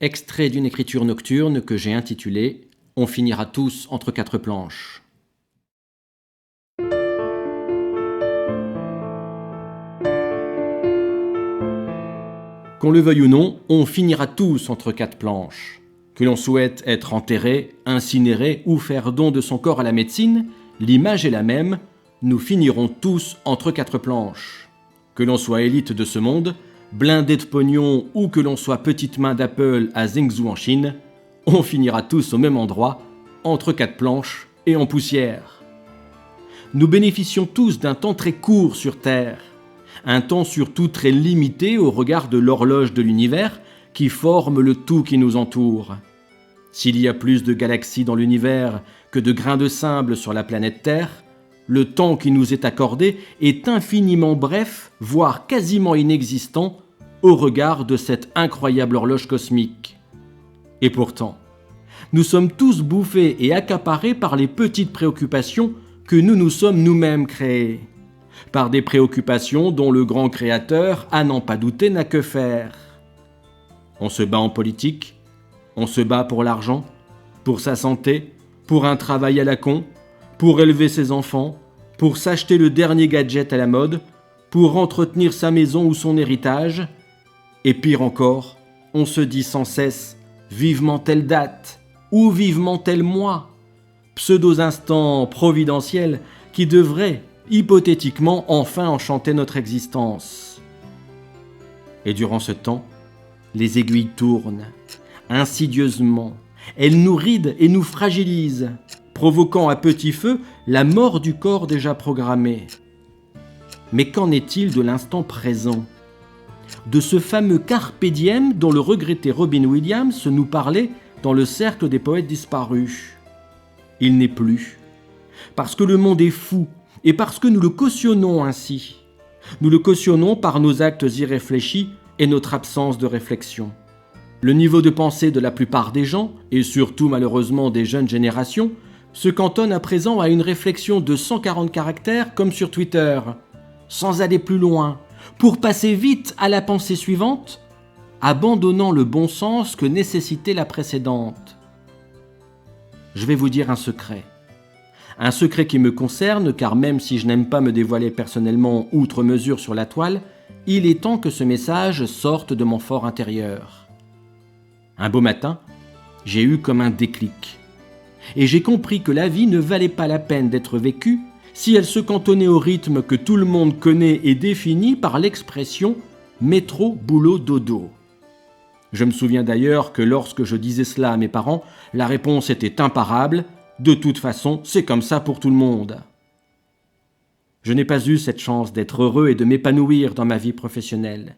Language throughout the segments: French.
Extrait d'une écriture nocturne que j'ai intitulée « On finira tous entre quatre planches ». Qu'on le veuille ou non, on finira tous entre quatre planches. Que l'on souhaite être enterré, incinéré ou faire don de son corps à la médecine, l'image est la même, nous finirons tous entre quatre planches. Que l'on soit élite de ce monde, blindé de pognon ou que l'on soit petite main d'Apple à Zhengzhou en Chine, on finira tous au même endroit, entre quatre planches et en poussière. Nous bénéficions tous d'un temps très court sur Terre, un temps surtout très limité au regard de l'horloge de l'univers qui forme le tout qui nous entoure. S'il y a plus de galaxies dans l'univers que de grains de sable sur la planète Terre, le temps qui nous est accordé est infiniment bref, voire quasiment inexistant, au regard de cette incroyable horloge cosmique. Et pourtant, nous sommes tous bouffés et accaparés par les petites préoccupations que nous nous sommes nous-mêmes créées, par des préoccupations dont le grand créateur, à n'en pas douter, n'a que faire. On se bat en politique, on se bat pour l'argent, pour sa santé, pour un travail à la con, pour élever ses enfants, pour s'acheter le dernier gadget à la mode, pour entretenir sa maison ou son héritage. Et pire encore, on se dit sans cesse « vivement telle date » ou « vivement tel mois », pseudo-instants providentiels qui devraient, hypothétiquement, enfin enchanter notre existence. Et durant ce temps, les aiguilles tournent, insidieusement. Elles nous rident et nous fragilisent, provoquant à petit feu la mort du corps déjà programmé. Mais qu'en est-il de l'instant présent ? De ce fameux carpe diem dont le regretté Robin Williams nous parlait dans le cercle des poètes disparus. Il n'est plus. Parce que le monde est fou et parce que nous le cautionnons ainsi. Nous le cautionnons par nos actes irréfléchis et notre absence de réflexion. Le niveau de pensée de la plupart des gens, et surtout malheureusement des jeunes générations, se cantonne à présent à une réflexion de 140 caractères comme sur Twitter, sans aller plus loin, pour passer vite à la pensée suivante, abandonnant le bon sens que nécessitait la précédente. Je vais vous dire un secret qui me concerne, car même si je n'aime pas me dévoiler personnellement outre mesure sur la toile, il est temps que ce message sorte de mon fort intérieur. Un beau matin, j'ai eu comme un déclic. Et j'ai compris que la vie ne valait pas la peine d'être vécue si elle se cantonnait au rythme que tout le monde connaît et définit par l'expression « métro, boulot, dodo ». Je me souviens d'ailleurs que lorsque je disais cela à mes parents, la réponse était imparable « de toute façon, c'est comme ça pour tout le monde ». Je n'ai pas eu cette chance d'être heureux et de m'épanouir dans ma vie professionnelle.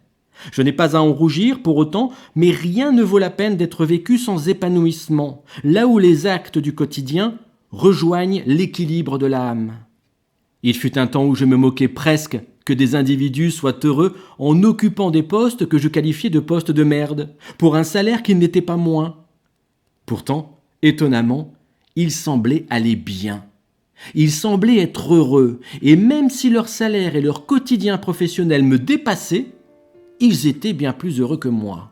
Je n'ai pas à en rougir pour autant, mais rien ne vaut la peine d'être vécu sans épanouissement, là où les actes du quotidien rejoignent l'équilibre de l'âme. Il fut un temps où je me moquais presque que des individus soient heureux en occupant des postes que je qualifiais de postes de merde, pour un salaire qui n'était pas moins. Pourtant, étonnamment, ils semblaient aller bien. Ils semblaient être heureux, et même si leur salaire et leur quotidien professionnel me dépassaient, ils étaient bien plus heureux que moi.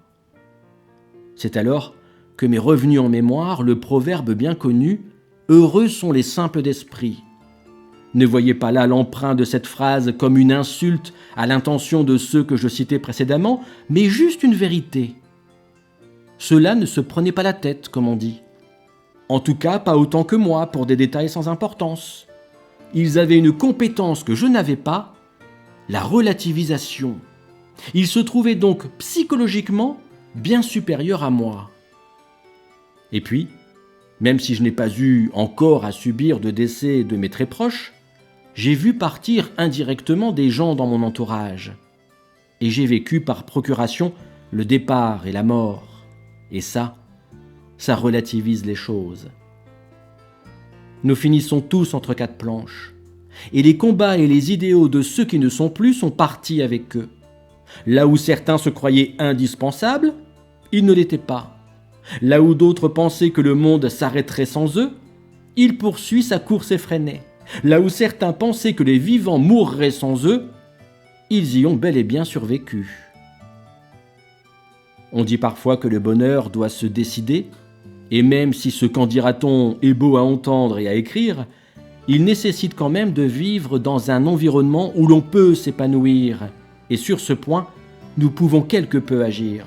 C'est alors que m'est revenu en mémoire le proverbe bien connu « Heureux sont les simples d'esprit ». Ne voyez pas là l'emprunt de cette phrase comme une insulte à l'intention de ceux que je citais précédemment, mais juste une vérité. Ceux-là ne se prenaient pas la tête, comme on dit. En tout cas, pas autant que moi, pour des détails sans importance. Ils avaient une compétence que je n'avais pas, la relativisation. Ils se trouvaient donc psychologiquement bien supérieurs à moi. Et puis, même si je n'ai pas eu encore à subir de décès de mes très proches, j'ai vu partir indirectement des gens dans mon entourage. Et j'ai vécu par procuration le départ et la mort. Et ça relativise les choses. Nous finissons tous entre quatre planches. Et les combats et les idéaux de ceux qui ne sont plus sont partis avec eux. Là où certains se croyaient indispensables, ils ne l'étaient pas. Là où d'autres pensaient que le monde s'arrêterait sans eux, il poursuit sa course effrénée. Là où certains pensaient que les vivants mourraient sans eux, ils y ont bel et bien survécu. On dit parfois que le bonheur doit se décider, et même si ce qu'en dira-t-on est beau à entendre et à écrire, il nécessite quand même de vivre dans un environnement où l'on peut s'épanouir, et sur ce point, nous pouvons quelque peu agir.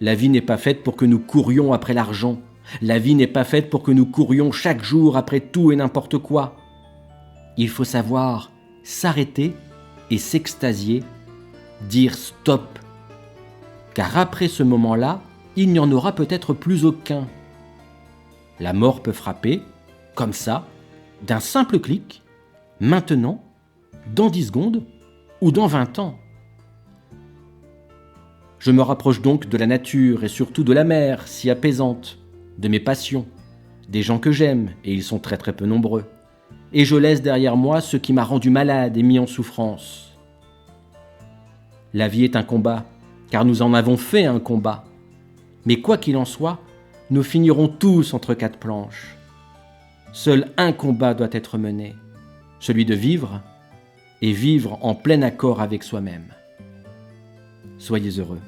La vie n'est pas faite pour que nous courions après l'argent. La vie n'est pas faite pour que nous courions chaque jour après tout et n'importe quoi. Il faut savoir s'arrêter et s'extasier, dire stop. Car après ce moment-là, il n'y en aura peut-être plus aucun. La mort peut frapper, comme ça, d'un simple clic, maintenant, dans 10 secondes ou dans 20 ans. Je me rapproche donc de la nature et surtout de la mer, si apaisante, de mes passions, des gens que j'aime, et ils sont très très peu nombreux. Et je laisse derrière moi ce qui m'a rendu malade et mis en souffrance. La vie est un combat, car nous en avons fait un combat. Mais quoi qu'il en soit, nous finirons tous entre 4 planches. Seul un combat doit être mené, celui de vivre, et vivre en plein accord avec soi-même. Soyez heureux.